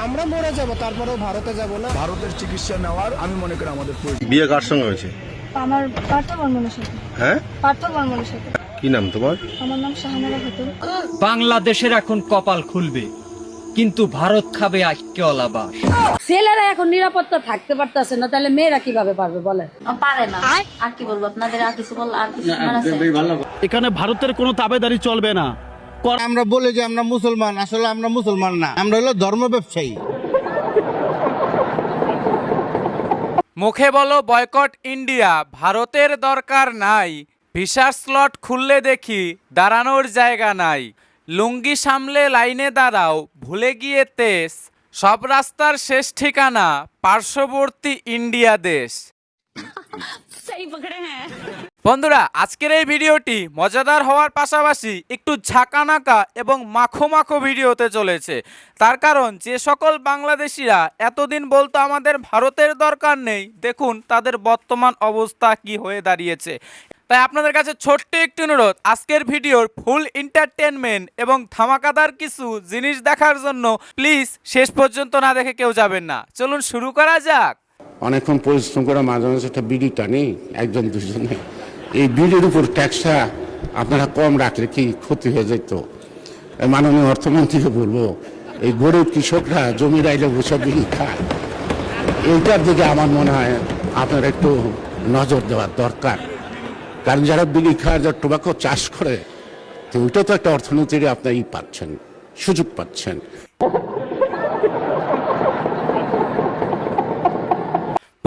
আমরা মরে যাব, তারপরেও ভারতে যাব না। ভারতের চিকিৎসা নেওয়ার আমি মনে করি আমাদের প্রয়োজন। বিয়ে কার সঙ্গে হয়েছে? আমার পার্থ বর্মনের সাথে। হ্যাঁ, পার্থ বর্মনের সাথে। কি নাম তোমার? আমার নাম শাহানারা খাতুন। বাংলাদেশের এখন কপাল খুলবে, কিন্তু ভারত খাবে আক্কেওয়ালা বাস। ছেলেরা এখন নিরাপত্তা থাকতে পারতেছে না, তাহলে মেয়েরা কিভাবে পারবে বলেন? পারে না। আর কি বলবো আপনাদের, আর কিছু বল, আর কিছু আছে? এখানে ভারতের কোনো তাবেদারি চলবে না। আমরা বলি যে আমরা মুসলমান, আসলে আমরা মুসলমান না, আমরা হলো ধর্ম ব্যবসায়ী। মুখে বলো বয়কট ইন্ডিয়া, ভারতের দরকার নাই। ভিসার স্লট খুললে দেখি দাঁড়ানোর জায়গা নাই। লুঙ্গি সামলে লাইনে দাঁড়াও, ভুলে গিয়ে তেস। সব রাস্তার শেষ ঠিকানা পার্শ্ববর্তী ইন্ডিয়া দেশ। বন্ধুরা, আজকের এই ভিডিওটি মজাদার হওয়ার পাশাপাশি একটু ঝাঁকানাকা এবং মাখো মাখো ভিডিও হতে চলেছে। তার কারণ যে সকল বাংলাদেশিরা এতদিন বলতো আমাদের ভারতের দরকার নেই, দেখুন তাদের বর্তমান অবস্থা কি হয়ে দাঁড়িয়েছে। তাই আপনাদের কাছে ছোট্ট একটি অনুরোধ, আজকের ভিডিওর ফুল এন্টারটেনমেন্ট এবং ধামাকাদার কিছু জিনিস দেখার জন্য প্লিজ শেষ পর্যন্ত না দেখে কেউ যাবেন না। চলুন শুরু করা যাক। অনেকক্ষণ পরিশ্রম করে মাঝে মাঝে একটা বিড়ি টানি, একজন দুজনে। এই বিড়ির উপর ট্যাক্সটা আপনারা কম রাখলে কি ক্ষতি হয়ে যেত? মাননীয় অর্থমন্ত্রীকে বলবো, এই গরিব কৃষকরা জমি রাইলে বসে বিড়ি খায়, এইটার দিকে আমার মনে হয় আপনার একটু নজর দেওয়ার দরকার। কারণ যারা বিড়ি খায়, যারা টোবাকো চাষ করে, তো ওইটা তো একটা অর্থনীতির আপনার পাচ্ছেন, সুযোগ পাচ্ছেন।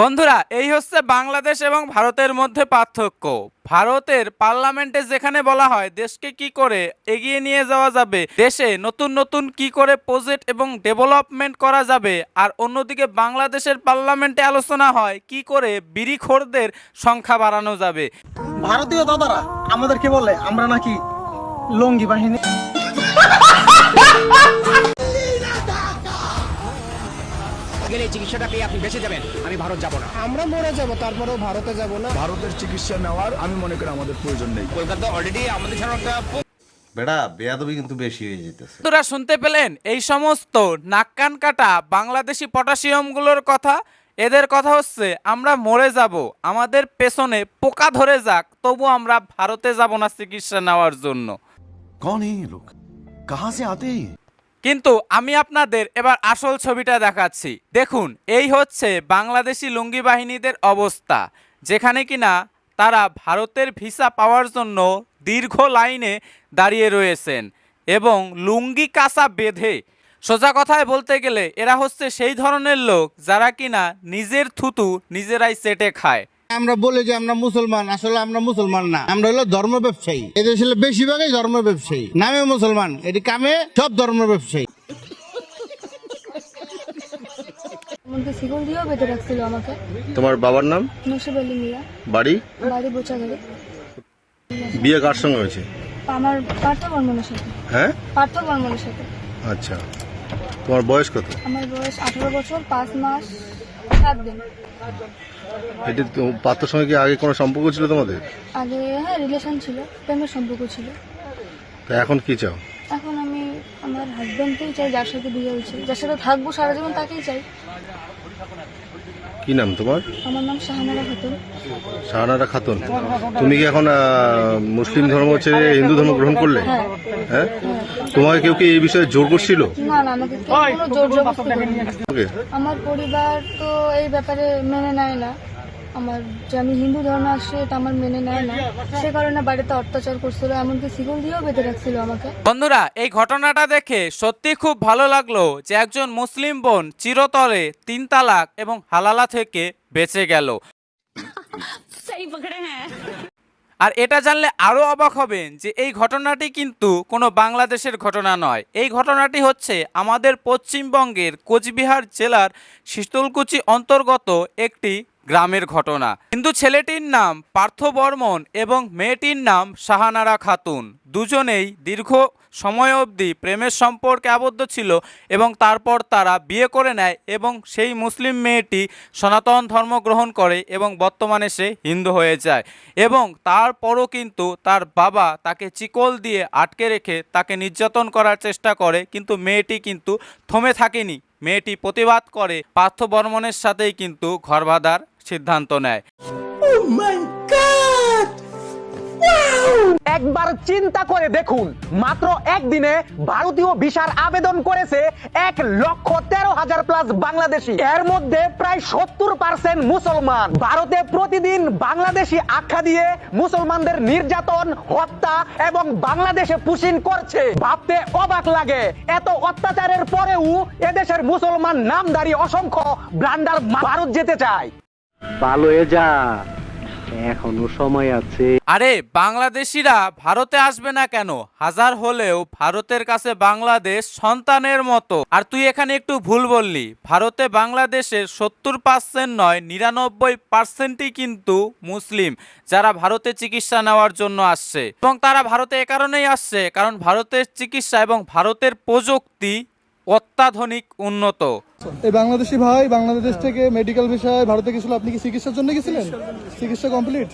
বন্ধুরা, এই হচ্ছে বাংলাদেশ এবং ভারতের মধ্যে পার্থক্য। ভারতের পার্লামেন্টে যেখানে বলা হয় দেশকে কি করে এগিয়ে নিয়ে যাওয়া যাবে, দেশে নতুন নতুন কি করে প্রজেক্ট এবং ডেভেলপমেন্ট করা যাবে, আর অন্যদিকে বাংলাদেশের পার্লামেন্টে আলোচনা হয় কি করে বিড়িখোরদের সংখ্যা বাড়ানো যাবে। ভারতীয় দাদারা আমাদেরকে বলে আমরা নাকি লঙ্গি বাহিনী। চিকিৎসাটা পেয়ে আপনি বেঁচে যাবেন, আমি ভারত যাব না। আমরা মরে যাব, তারপরেও ভারতে যাব না। ভারতের চিকিৎসা নেওয়ার আমি মনে করি আমাদের প্রয়োজন নেই। কলকাতা অলরেডি আমাদের সাথে একটা বেড়া বেয়াদবি কিন্তু বেশি হয়ে যেতেছে। বন্ধুরা, শুনতে পেলেন এই সমস্ত নাক কান কাটা বাংলাদেশি পটাশিয়ামগুলোর কথা। এদের কথা হচ্ছে আমরা মরে যাব, আমাদের পেছনে পোকা ধরে যাক, তবু আমরা ভারতে যাব না চিকিৎসা নেওয়ার জন্য। कौन है ये लोग, कहां से आते हैं? কিন্তু আমি আপনাদের এবার আসল ছবিটা দেখাচ্ছি। দেখুন, এই হচ্ছে বাংলাদেশি লুঙ্গি বাহিনীদের অবস্থা, যেখানে কিনা তারা ভারতের ভিসা পাওয়ার জন্য দীর্ঘ লাইনে দাঁড়িয়ে রয়েছেন এবং লুঙ্গি কাঁচা বেঁধে। সোজা কথায় বলতে গেলে এরা হচ্ছে সেই ধরনের লোক যারা কিনা নিজের থুতু নিজেরাই চেটে খায়। আমরা বলি যে আমরা মুসলমান, আসলে আমরা মুসলমান না, আমরা হলো ধর্ম ব্যবসায়ী। এদেশে বেশিরভাগই ধর্ম ব্যবসায়ী, নামে মুসলমান, এটি কামে সব ধর্ম ব্যবসায়ী। এমনকি শিকল দিয়েও বেঁধে রাখছিল আমাকে। তোমার বাবার নাম? নসিব আলী মিয়া। বাড়ি? বাড়ি বোচাগাড়ি। বিয়ে কার সঙ্গে হয়েছে? আমার পার্থ বর্মনের সাথে। হ্যাঁ, পার্থ বর্মনের সাথে। আচ্ছা। তোমার বয়স কত? আমার বয়স 18 বছর 5 মাস 7 দিন। এটা পাত্রের সঙ্গে কি আগে কোনো সম্পর্ক ছিল তোমাদের? আগে হ্যাঁ রিলেশন ছিল, প্রেমের সম্পর্ক ছিল। তা এখন কি চাও? এখন আমি আমার হাজবেন্ডকেই চাই, যার সাথে বিয়ে হয়েছে, যার সাথে থাকবো সারা জীবন, তাকেই চাই। কি নাম তোমার? আমার নাম শাহানারা খাতুন। শাহানারা খাতুন। তুমি কি এখন মুসলিম ধর্ম ছেড়ে হিন্দু ধর্ম গ্রহণ করলে? হ্যাঁ, তোমাকে কেউ কি এই বিষয়ে জোর করছিল? না না, আমাকে কেউ কোনো জোর জবরদস্তি করেনি। ওকে। আমার পরিবার তো এই ব্যাপারে মেনে নেয় না, আমার যে আমি হিন্দু ধর্মে আসছি এটা আমার মেনে নেয় না, সে কারণে বাড়িতে অত্যাচার করছিল, এমনকি শিকল দিয়েও বেঁধে রাখছিল আমাকে। বন্ধুরা, এই ঘটনাটা দেখে সত্যি খুব ভালো লাগলো যে একজন মুসলিম বোন চিরতরে 3 তালাক এবং হালালা থেকে বেঁচে গেল। আর এটা জানলে আরো অবাক হবেন যে এই ঘটনাটি কিন্তু কোনো বাংলাদেশের ঘটনা নয়। এই ঘটনাটি হচ্ছে আমাদের পশ্চিমবঙ্গের কোচবিহার জেলার শীতলকুচি অন্তর্গত একটি গ্রামের ঘটনা। কিন্তু ছেলেটির নাম পার্থ বর্মন এবং মেয়েটির নাম শাহানারা খাতুন। দুজনেই দীর্ঘ সময় অবধি প্রেমের সম্পর্কে আবদ্ধ ছিল এবং তারপর তারা বিয়ে করে নেয় এবং সেই মুসলিম মেয়েটি সনাতন ধর্ম গ্রহণ করে এবং বর্তমানে সে হিন্দু হয়ে যায়। এবং তারপরও কিন্তু তার বাবা তাকে চিকল দিয়ে আটকে রেখে তাকে নির্যাতন করার চেষ্টা করে, কিন্তু মেয়েটি কিন্তু থমে থাকেনি, মেয়েটি প্রতিবাদ করে পার্থ বর্মনের সাথেই কিন্তু ঘর বাঁধার সিদ্ধান্ত নেয়। একবার চিন্তা করে দেখুন, মাত্র একদিনে ভারতীয় ভিসার আবেদন করেছে 1,13,000 প্লাস বাংলাদেশি। এর মধ্যে প্রায় 70% মুসলমান। ভারতে প্রতিদিন বাংলাদেশি আখ্যা দিয়ে মুসলমানদের নির্যাতন, হত্যা এবং বাংলাদেশে পুশিং করছে। ভাবতে অবাক লাগে, এত অত্যাচারের পরেও এদেশের মুসলমান নামধারী অসংখ্য ব্লান্ডার ভারত যেতে চায়। ভালো হয়ে যা, এখনো সময় আছে। আরে বাংলাদেশিরা ভারতে আসবে না কেন? হাজার হলেও ভারতের কাছে বাংলাদেশ সন্তানের মতো। আর তুই এখানে একটু ভুল বললি, ভারতে বাংলাদেশের 70% নয় 99%ই কিন্তু মুসলিম, যারা ভারতে চিকিৎসা নেওয়ার জন্য আসছে। এবং তারা ভারতে এ কারণেই আসছে কারণ ভারতের চিকিৎসা এবং ভারতের প্রযুক্তি অত্যাধুনিক উন্নত। এই বাংলাদেশি ভাই বাংলাদেশ থেকে মেডিকেল বিষয়ে ভারতে গেছিল, আপনি কি চিকিৎসার জন্য গেছিলেন? চিকিৎসা কমপ্লিট,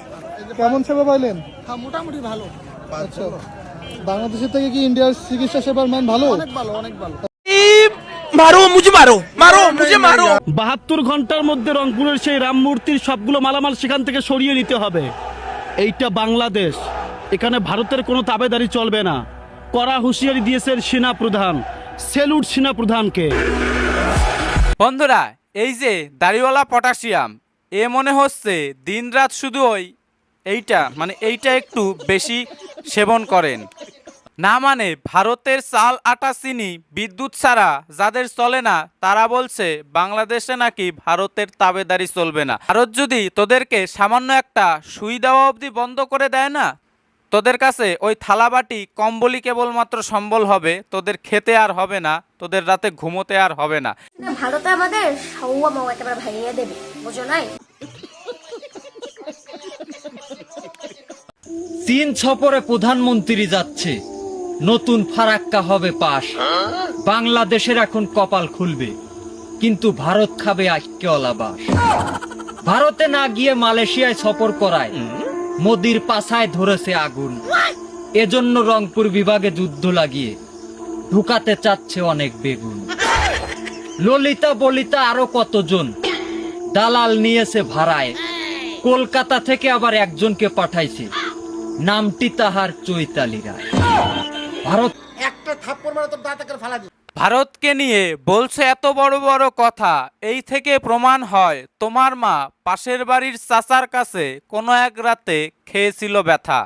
কেমন সেবা পাইলেন? মোটামুটি ভালো। আচ্ছা, বাংলাদেশের থেকে কি ইন্ডিয়ার চিকিৎসা সেবার মান ভালো? অনেক ভালো, অনেক ভালো। 72 ঘন্টার মধ্যে রংপুরের সেই রাম মূর্তির সবগুলো মালামাল সেখান থেকে সরিয়ে নিতে হবে। এইটা বাংলাদেশ, এখানে ভারতের কোনো তাবেদারি চলবে না। কড়া হুঁশিয়ারি দিয়েছেন সেনা প্রধান। সেলুট সেনা প্রধানকে। বন্ধুরা, এই যে দাড়িওয়ালা পটাশিয়াম, এ মনে হচ্ছে দিনরাত শুধু এইটা একটু বেশি সেবন করেন না। মানে ভারতের চাল, আটা, চিনি, বিদ্যুৎ ছাড়া যাদের চলে না তারা বলছে বাংলাদেশে নাকি ভারতের তাবেদারি চলবে না। ভারত যদি তোদেরকে সামান্য একটা সুই দেওয়া অবধি বন্ধ করে দেয় না, তোদের কাছে ওই থালাবাটি কম্বলই কেবলমাত্র সম্বল হবে, তোদের খেতে আর হবে না, তোদের রাতে ঘুমোতে আর হবে না। ভারতে আমাদের সৌয়া মাও একেবারে ভাইয়া দেবে, বুঝো নাই? চীন সফরে প্রধানমন্ত্রী যাচ্ছে, নতুন ফারাক্কা হবে পাশ। বাংলাদেশের এখন কপাল খুলবে, কিন্তু ভারত খাবে আইক্যওয়ালা বাস। ভারতে না গিয়ে মালয়েশিয়ায় সফর করায় মোদির পাছায় ধরেছে আগুন। এজন্য রংপুর বিভাগে যুদ্ধ লাগিয়ে ঢুকাতে চাচ্ছে অনেক বেগুন। ললিতা বলিতা আরো কতজন দালাল নিয়েছে ভাড়ায়। কলকাতা থেকে আবার একজনকে পাঠাইছে, নামটি তাহার চৈতালি রায়। ভারত একটা থাপ্পড় মারে তোর দাঁতে ফালা দিই। ভারতকে নিয়ে বলছে এত বড় বড় কথা, এই থেকে প্রমাণ হয় তোমার মা পাশের বাড়ির চাচার কাছে কোনো এক রাতে খেয়েছিল ব্যথা।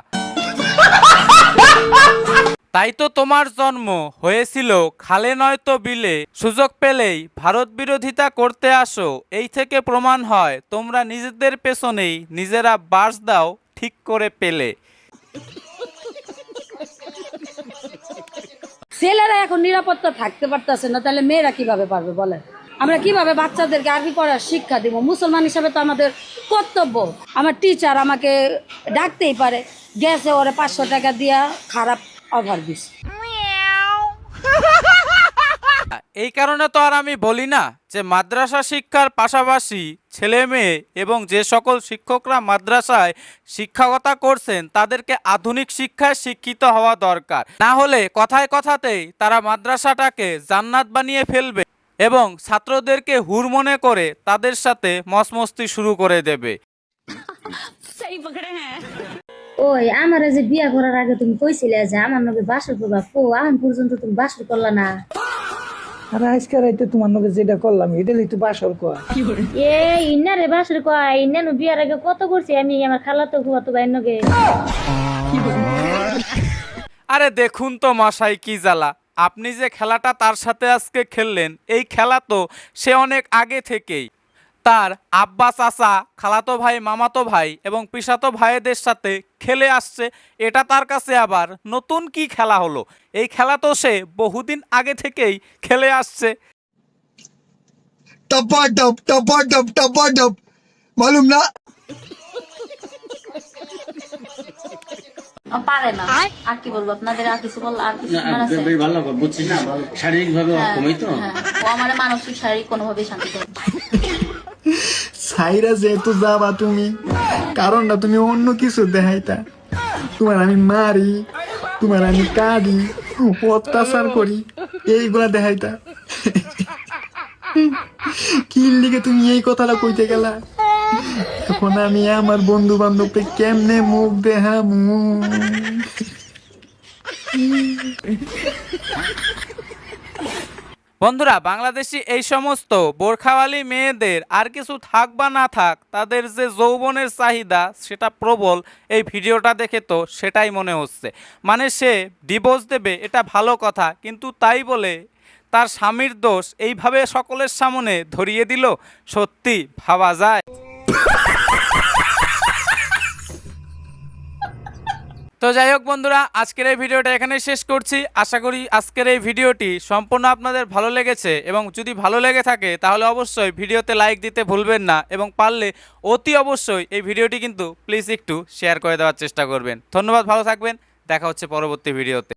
তাই তো তোমার জন্ম হয়েছিল খালে নয়তো বিলে। সুযোগ পেলেই ভারত বিরোধিতা করতে আসো, এই থেকে প্রমাণ হয় তোমরা নিজেদের পেছনেই নিজেরা বাস দাও ঠিক করে পেলে। ছেলেরা এখন নিরাপত্তা থাকতে পারতেছে না, তাহলে মেয়েরা কিভাবে পারবে বলেন? আমরা কিভাবে বাচ্চাদেরকে আরবি পড়ার শিক্ষা দিব? মুসলমান হিসাবে তো আমাদের কর্তব্য। আমার টিচার আমাকে ডাকতেই পারে, গেছে ওরে 500 টাকা দিয়া খারাপ অভার দিস। এই কারণে তো আর আমি বলি না যে মাদ্রাসা শিক্ষার পাশাপাশি ছেলে মেয়ে এবং যে সকল শিক্ষকরা মাদ্রাসায় শিক্ষকতা করছেন তাদেরকে আধুনিক শিক্ষায় শিক্ষিত হওয়া দরকার। না হলে কথায় কথাতেই তারা মাদ্রাসাটাকে জান্নাত বানিয়ে ফেলবে এবং ছাত্রদেরকে হুর মনে করে তাদের সাথে মসমস্তি শুরু করে দেবে। ওই আমার যে বিয়া করার আগে তুমি কইছিলে যে আমার নগে বাসর করবা, এখন পর্যন্ত তুমি বাসর করলা না। আরে আজকে রাইতে তোমার নগে যেটা করলাম এটা একটু বাসর কয়। এ ইন্না রে বাসর কয়, ইন্না নু বিয়ার আগে কত করছি আমি আমার খালাতো ফুয়াতো ভাইয়ের নগে। আরে দেখুন তো মশাই কি জ্বালা, আপনি যে খেলাটা তার সাথে আজকে খেললেন, এই খেলা তো সে অনেক আগে থেকেই তার আব্বা, চাচা, খালাতো ভাই, মামাতো ভাই এবং পিসাতো ভাইদের সাথে খেলে আসছে। এটা তার কাছে আবার নতুন কি খেলা হলো? এই খেলা তো সে বহুদিন আগে থেকেই খেলে আসছে। মালুম না। পারে না। আর কি বলবো আপনাদের, আর কিছু বল, আর কিছু ভালো বুঝছি না, শারীরিক ভাবে কমই তো। ও আমার মানসিক শারীরিক কোনোভাবেই শান্তি দেয়। সাইরা যেহেতু যাবা তুমি, কারণটা তুমি অন্য কিছু দেখাইতা। তোমার আমি মারি, তোমার আমি কাঁদি, অত্যাচার করি, এইগুলা দেখাইতা। কি লিগে তুমি এই কথাটা কইতে গেলা? এখন আমি আমার বন্ধু বান্ধবকে কেমনে মুখ দেখামু? বন্ধুরা, বাংলাদেশি এই সমস্ত বোরখাওয়ালি মেয়েদের আর কিছু থাক বা না থাক, তাদের যে যৌবনের চাহিদা সেটা প্রবল। এই ভিডিওটা দেখে তো সেটাই মনে হচ্ছে। মানে সে ডিভোর্স দেবে এটা ভালো কথা, কিন্তু তাই বলে তার স্বামীর দোষ এইভাবে সকলের সামনে ধরিয়ে দিল, সত্যি ভাবা যায়। তো যাই হোক বন্ধুরা, আজকের এই ভিডিওটা এখানেই শেষ করছি। আশা করি আজকের এই ভিডিওটি সম্পূর্ণ আপনাদের ভালো লেগেছে, এবং যদি ভালো লেগে থাকে তাহলে অবশ্যই ভিডিওতে লাইক দিতে ভুলবেন না, এবং পারলে অতি অবশ্যই এই ভিডিওটি কিন্তু প্লিজ একটু শেয়ার করে দেওয়ার চেষ্টা করবেন। ধন্যবাদ, ভালো থাকবেন, দেখা হচ্ছে পরবর্তী ভিডিওতে।